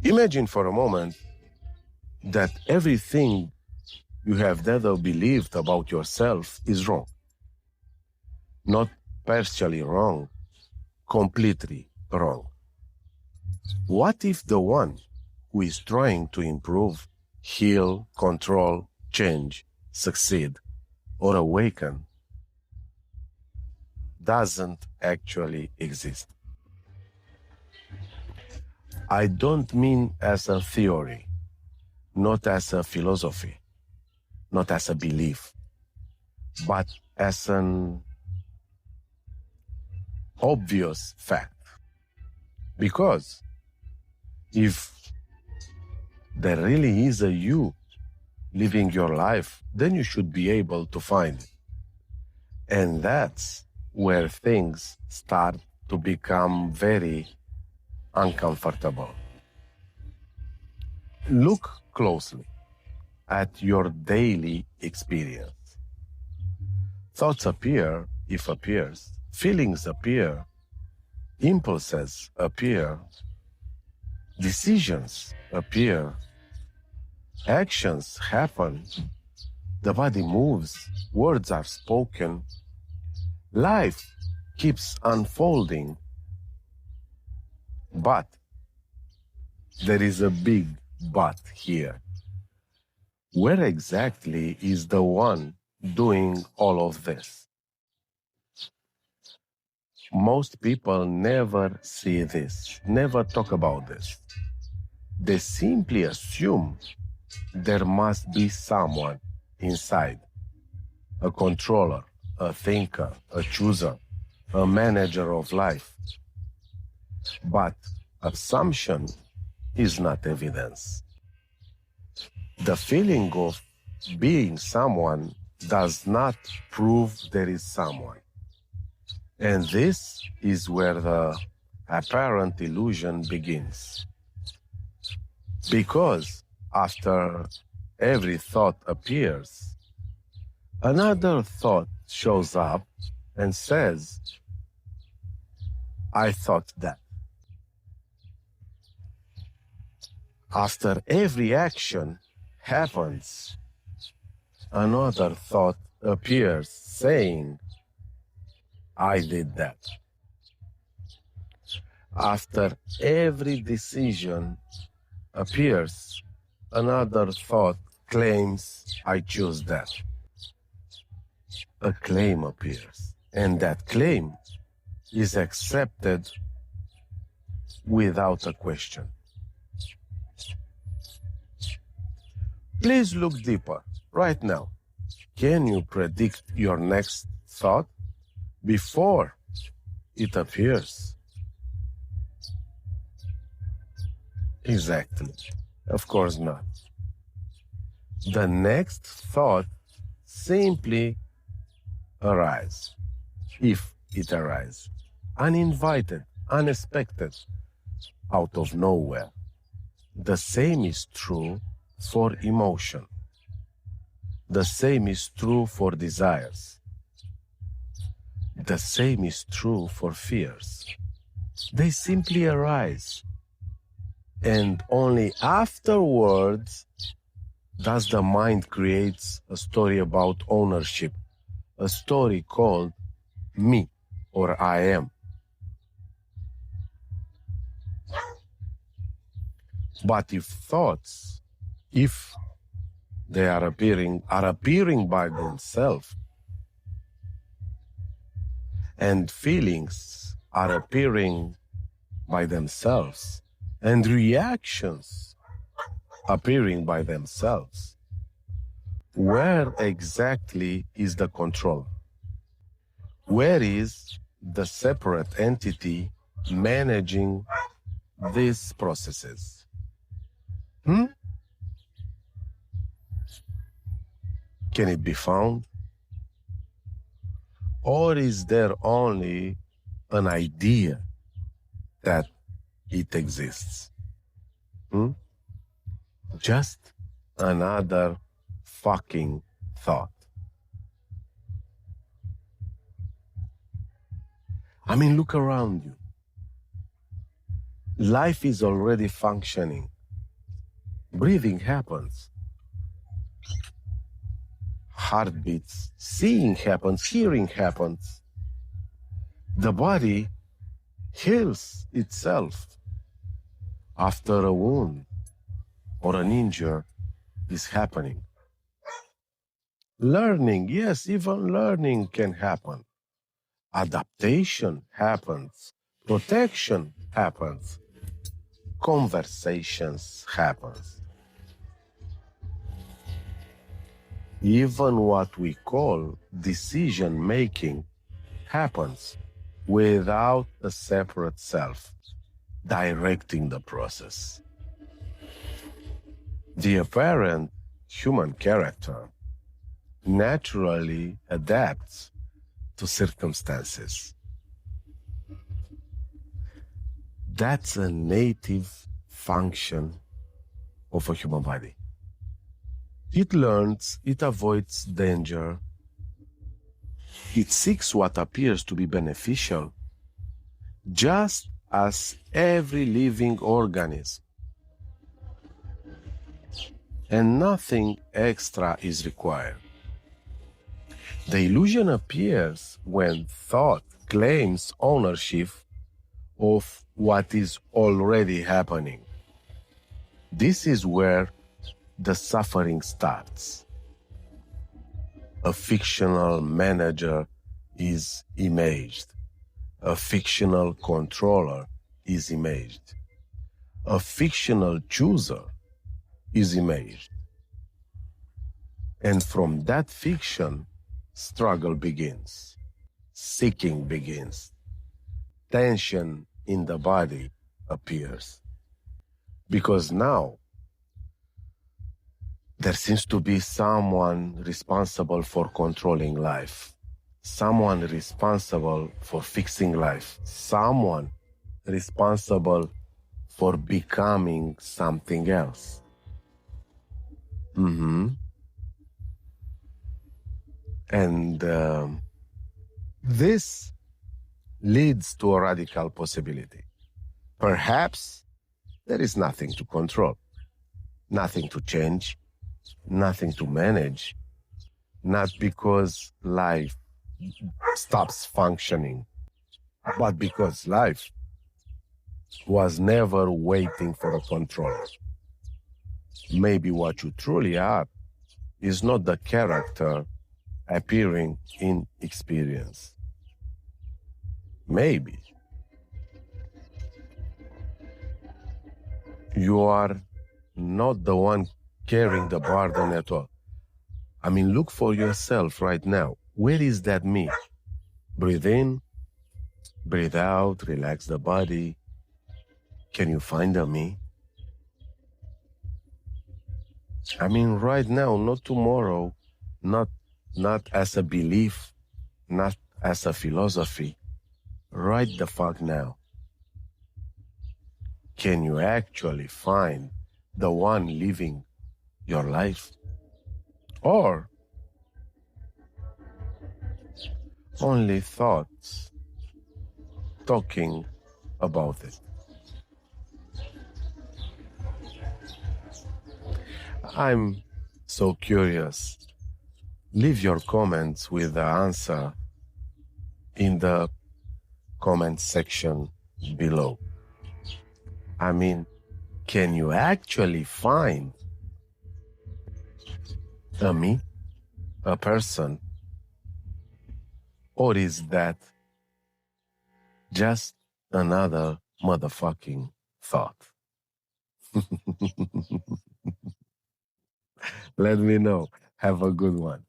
Imagine for a moment that everything you have ever believed about yourself is wrong. Not partially wrong, completely wrong. What if the one who is trying to improve, heal, control, change, succeed, or awaken doesn't actually exist? I don't mean as a theory, not as a philosophy, not as a belief, but as an obvious fact. Because if there really is a you living your life, then you should be able to find it. And that's where things start to become very uncomfortable. Look closely at your daily experience. Thoughts appear if appears, feelings appear, impulses appear, decisions appear, actions happen, the body moves, words are spoken, life keeps unfolding. But there is a big but here. Where exactly is the one doing all of this? Most people never see this, never talk about this. They simply assume there must be someone inside, a controller, a thinker, a chooser, a manager of life. But assumption is not evidence. The feeling of being someone does not prove there is someone. And this is where the apparent illusion begins. Because after every thought appears, another thought shows up and says, I thought that. After every action happens, another thought appears saying, I did that. After every decision appears, another thought claims, I choose that. A claim appears, and that claim is accepted without a question. Please look deeper right now. Can you predict your next thought before it appears? Exactly. Of course not. The next thought simply arises, if it arises, uninvited, unexpected, out of nowhere. The same is true for emotion. The same is true for desires. The same is true for fears. They simply arise. And only afterwards does the mind create a story about ownership, a story called me or I am. But if thoughts, if they are appearing by themselves, and feelings are appearing by themselves, and reactions appearing by themselves, where exactly is the control? Where is the separate entity managing these processes? Can it be found? Or is there only an idea that it exists? Just another fucking thought. I mean, look around you. Life is already functioning Breathing happens. Heartbeats. Seeing happens. Hearing happens. The body heals itself after a wound or an injury is happening. Learning, yes, even learning can happen. Adaptation happens. Protection happens. Conversations happens. Even what we call decision making happens without a separate self directing the process. The apparent human character naturally adapts to circumstances. That's a native function of a human body. It learns, it avoids danger, it seeks what appears to be beneficial, just as every living organism. And nothing extra is required. The illusion appears when thought claims ownership of what is already happening. This is where the suffering starts. A fictional manager is imaged. A fictional controller is imaged. A fictional chooser is imaged. And from that fiction, struggle begins. Seeking begins. Tension in the body appears. Because now, there seems to be someone responsible for controlling life, someone responsible for fixing life, someone responsible for becoming something else. And this leads to a radical possibility. Perhaps there is nothing to control, nothing to change, nothing to manage, not because life stops functioning, but because life was never waiting for a controller. Maybe what you truly are is not the character appearing in experience. Maybe you are not the one carrying the burden at all. I mean, look for yourself right now. Where is that me? Breathe in, breathe out, relax the body. Can you find a me? I mean, right now, not tomorrow, not as a belief, not as a philosophy. Right the fuck now. Can you actually find the one living your life? Or only thoughts talking about it? I'm so curious. Leave your comments with the answer in the comment section below. I mean, can you actually find a me, a person, or is that just another motherfucking thought? Let me know. Have a good one.